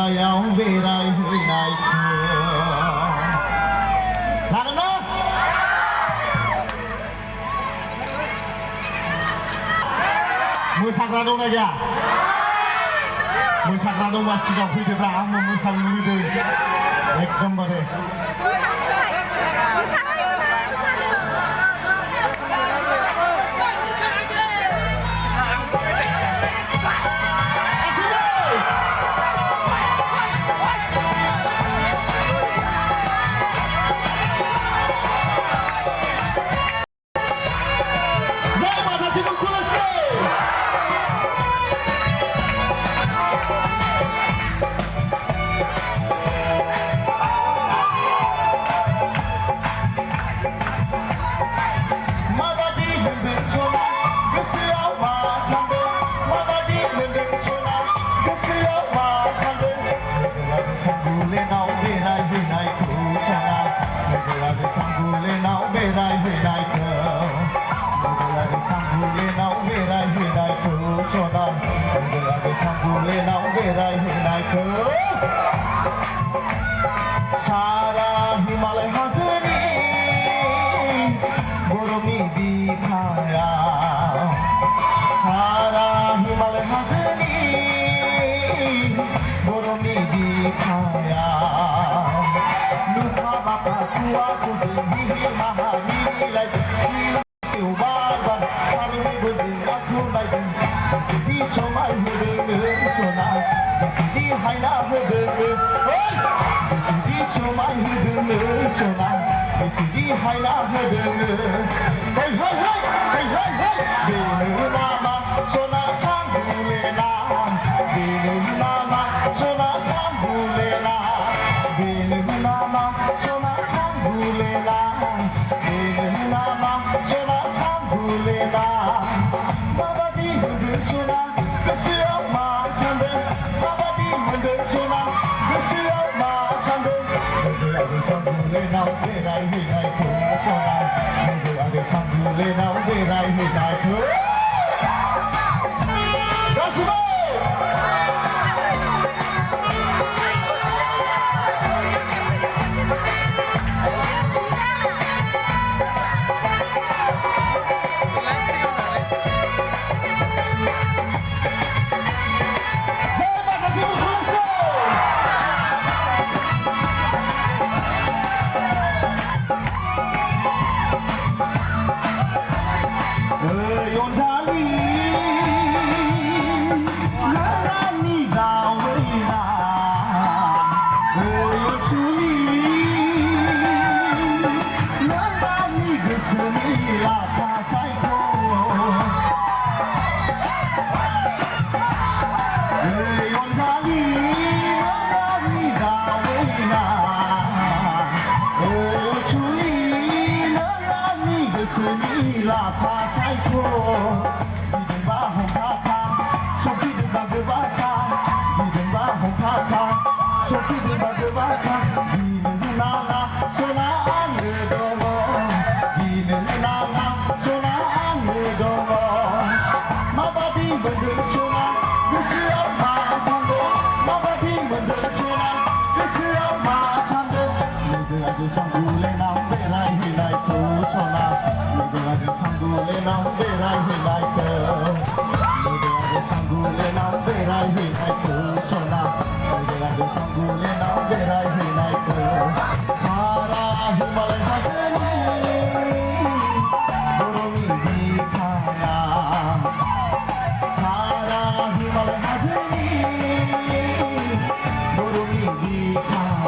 गायाव बेरायहैनायखौ जागोन ना मोसाग्रा दंना गैया मोसाग्रा दंबा सिगाङाव फैदोब्रा आंबो मोसानो लुबैदों एकदमबारे सारा हिमालय हाजोनि गरमनि बिखायाव सारा हिमालय हाजोनि गरमनि बिखायाव लुखा बाखा खुवा गुदुं बिहि माहारिलाय सिउ बार सारनि गुदुं आखु नायदों बेसेदि समाय होदों सना बेसेदि हायना होदों बेसेदि समाय होदों सना बेसेदि हायना होदों है है है है है है बेनो नामा सना सानबुलेना बेनो नामा सना सानबुलेना बेनो नामा सना सानबुलेना बेनो नामा सना सानबुलेना माबादि होदों सना गोसोआव मा सानदों माबादि मोनदों सना गोसोआव मा सानदों लोगो आरो सानबुलेनाव बेरायहैनायखौ सना लोगो आरो सानबुलेनाव बेरायहैनायखौ गासिबो सानबुलेनाव बेरायहैनायखौ सना लोगो आरो सानबुलेनाव बेरायहैनायखौ लोगो आरो सानबुलेनाव बेरायहैनायखौ सना लोगो आरो सानबुलेनाव बेरायहैनायखौ सारा हिमालय हाजोनि गरमनि बिखायाव सारा हिमालय हाजोनि गरमनि बिखायाव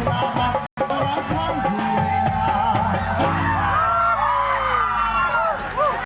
Bye.